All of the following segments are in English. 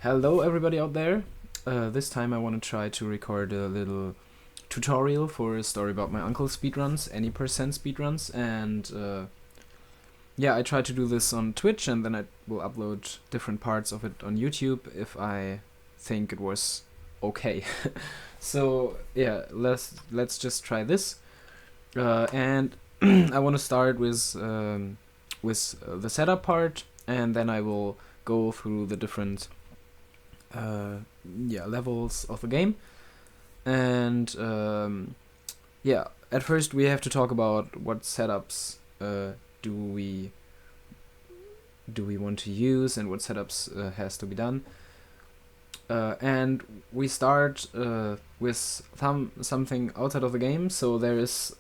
Hello everybody out there. This time I want to try to record a little tutorial for a story about my uncle's speedruns, any percent speedruns, and yeah, I try to do this on Twitch and then I will upload different parts of it on YouTube if I think it was okay. So yeah, let's just try this. And I want to start with the setup part, and then I will go through the different levels of the game. And yeah, at first we have to talk about what setups do we want to use and what setups has to be done. And we start with something outside of the game. So there is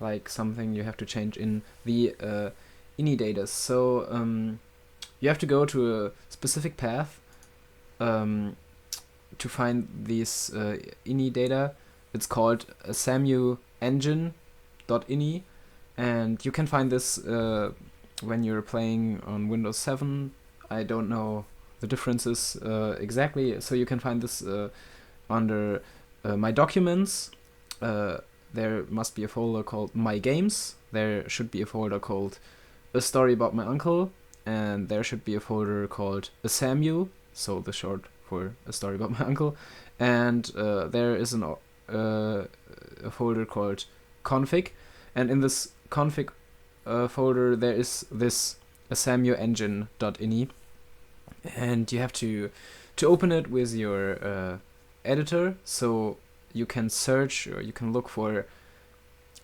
like something you have to change in the ini data. So you have to go to a specific path to find these ini data. It's called ASAMU Any, and you can find this when you're playing on Windows 7. I don't know the differences exactly, so you can find this under My Documents. There must be a folder called My Games. There should be a folder called A Story About My Uncle, and there should be a folder called ASAMU, so the short for A Story About My Uncle, and there is a folder called config, and in this config folder there is this ASAMU Any, and you have to open it with your editor, so you can search or you can look for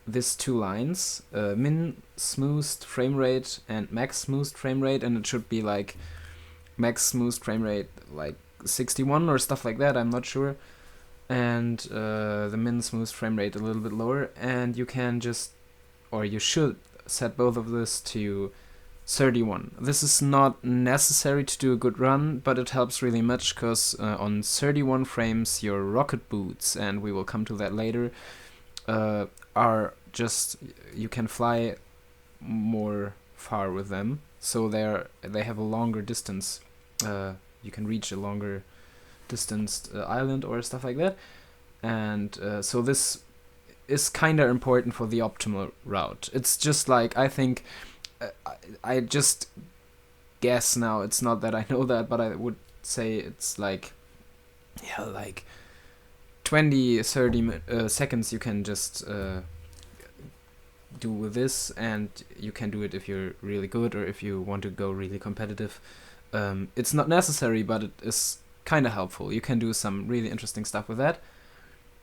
these two lines, min smoothed frame rate and max smoothed frame rate, and it should be like max smoothed frame rate like 61 or stuff like that, I'm not sure, and the min smoothed frame rate a little bit lower, and you can just, or you should set both of this to 31. This is not necessary to do a good run, but it helps really much because on 31 frames your rocket boots, and we will come to that later, are just, you can fly more far with them, so they have a longer distance. You can reach a longer distanced island or stuff like that, and so this is kinda important for the optimal route. It's just like, I think, I just guess now, it's not that I know that, but I would say it's like, yeah, like 20-30 seconds you can just do with this, and you can do it if you're really good or if you want to go really competitive. It's not necessary, but it is kind of helpful. You can do some really interesting stuff with that.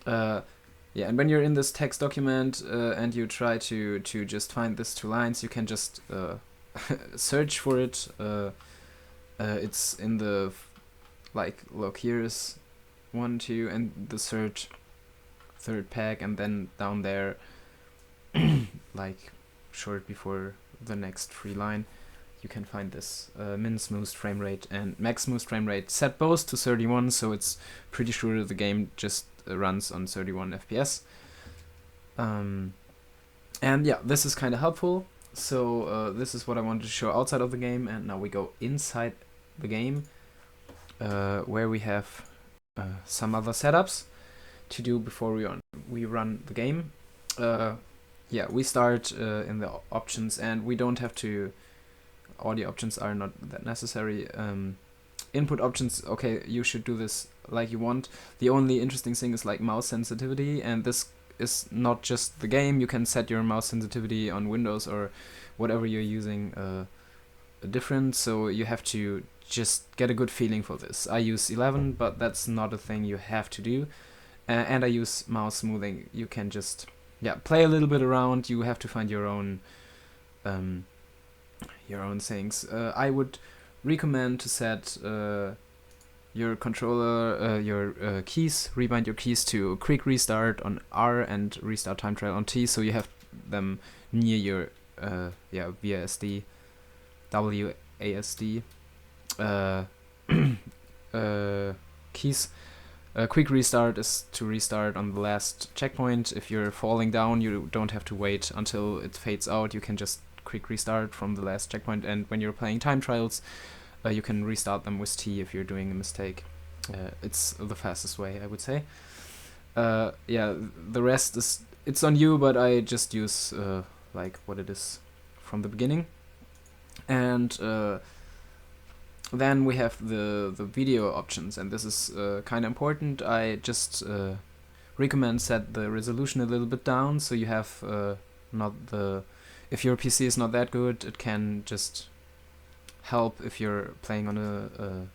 Yeah, and when you're in this text document and you try to just find these two lines, you can just search for it. It's in the, like, look, here's 1, 2, and the third peg, and then down there, like short before the next free line, you can find this min smooth frame rate and max smooth frame rate, set both to 31, so it's pretty sure the game just runs on 31 FPS. And yeah, this is kind of helpful. So this is what I wanted to show outside of the game, and now we go inside the game, where we have some other setups to do before we run the game. Yeah, we start in the options, and we don't have to. Audio options are not that necessary. Input options, okay, you should do this like you want. The only interesting thing is like mouse sensitivity, and this is not just the game. You can set your mouse sensitivity on Windows or whatever you're using different, so you have to just get a good feeling for this. I use 11, but that's not a thing you have to do. And I use mouse smoothing. You can just play a little bit around. You have to find your own things. I would recommend to set your controller, your keys, rebind your keys to quick restart on R and restart time trial on T, so you have them near your WASD keys. Quick restart is to restart on the last checkpoint. If you're falling down, you don't have to wait until it fades out. You can just quick restart from the last checkpoint. And when you're playing time trials, You can restart them with T if you're doing a mistake. It's the fastest way, I would say. Yeah, the rest is, it's on you, but I just use like what it is from the beginning. And then we have the video options, and this is kind of important. I just recommend set the resolution a little bit down, so you have not the, if your PC is not that good, it can just help if you're playing on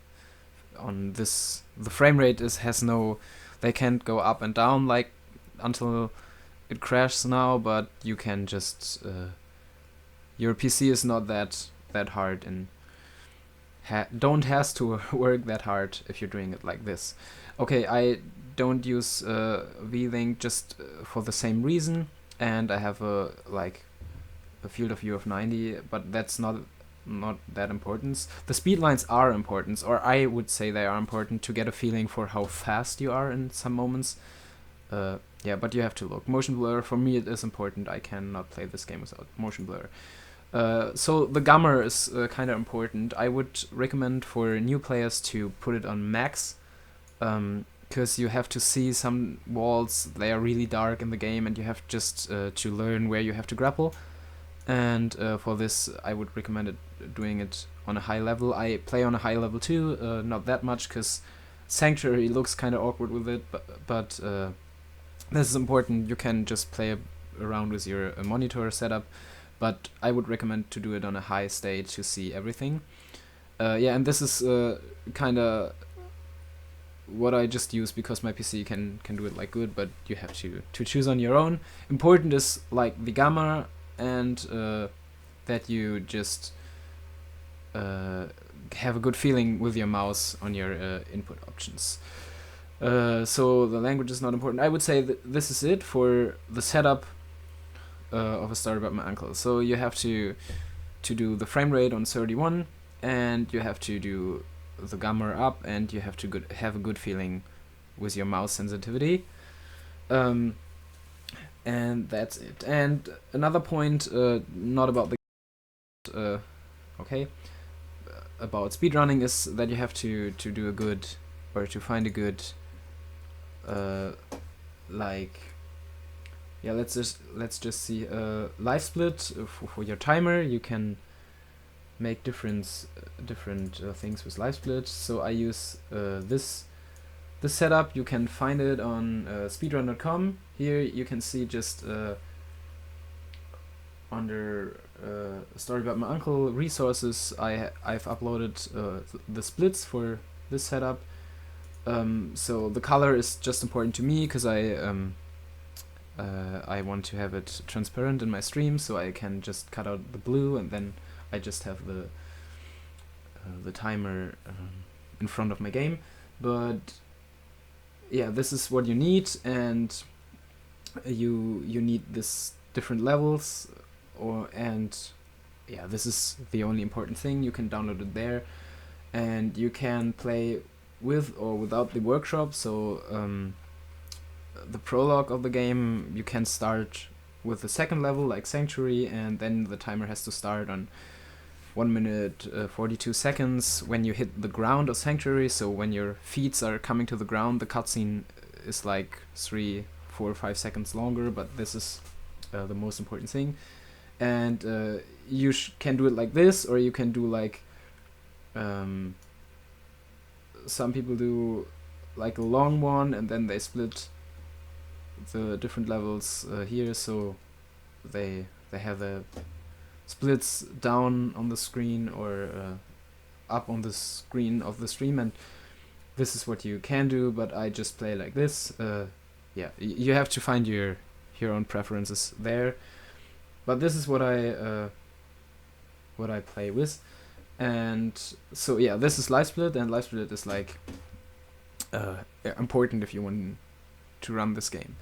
on this, the frame rate has no, they can't go up and down like until it crashes now, but you can just your PC is not that hard, and don't has to work that hard if you're doing it like this. Okay, I don't use V-Link just for the same reason, and I have a field of view of 90, but that's not that important. The speed lines are important, or I would say they are important to get a feeling for how fast you are in some moments. Yeah, but you have to look. Motion blur, for me it is important. I cannot play this game without motion blur. So the gamma is kind of important. I would recommend for new players to put it on max, because you have to see some walls, they are really dark in the game, and you have just to learn where you have to grapple. And for this, I would recommend doing it on a high level. I play on a high level too, not that much, because Sanctuary looks kind of awkward with it, but this is important. You can just play around with your monitor setup, but I would recommend to do it on a high state to see everything. Yeah, and this is kind of what I just use because my PC can do it like good, but you have to choose on your own. Important is like the gamma, and that you just have a good feeling with your mouse on your input options. So the language is not important. I would say that this is it for the setup of a story about my uncle. So you have to do the frame rate on 31, and you have to do the gamma up, and you have to have a good feeling with your mouse sensitivity. And that's it. And another point, not about the about speedrunning, is that you have to do a good, or to find a good yeah, let's just see live split for your timer. You can make different things with live split. So I use this setup. You can find it on speedrun.com. Here you can see just under story about my uncle resources, I've uploaded the splits for this setup. So the color is just important to me because I want to have it transparent in my stream, so I can just cut out the blue, and then I just have the timer in front of my game. But yeah, this is what you need, and you need this different levels, and yeah, this is the only important thing. You can download it there, and you can play with or without the workshop. So the prologue of the game, you can start with the second level like Sanctuary, and then the timer has to start on 1 minute 42 seconds when you hit the ground of Sanctuary. So when your feet are coming to the ground, the cutscene is like 3, 4, 5 seconds longer, but this is the most important thing. And you can do it like this, or you can do like some people do like a long one, and then they split the different levels here, so they have the splits down on the screen or up on the screen of the stream, and this is what you can do, but I just play like this. Yeah, you have to find your own preferences there, but this is what I play with. And so yeah, this is live split, and live split is like important if you want to run this game.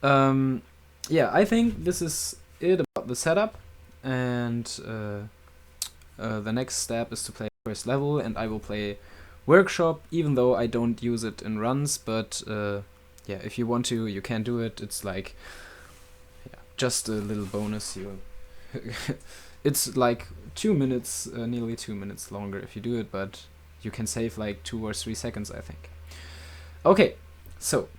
Yeah, I think this is it about the setup, and the next step is to play first level, and I will play workshop, even though I don't use it in runs, but yeah, if you want to, you can do it. It's like, yeah, just a little bonus. It's like 2 minutes, nearly 2 minutes longer if you do it, but you can save like 2 or 3 seconds, I think. Okay, so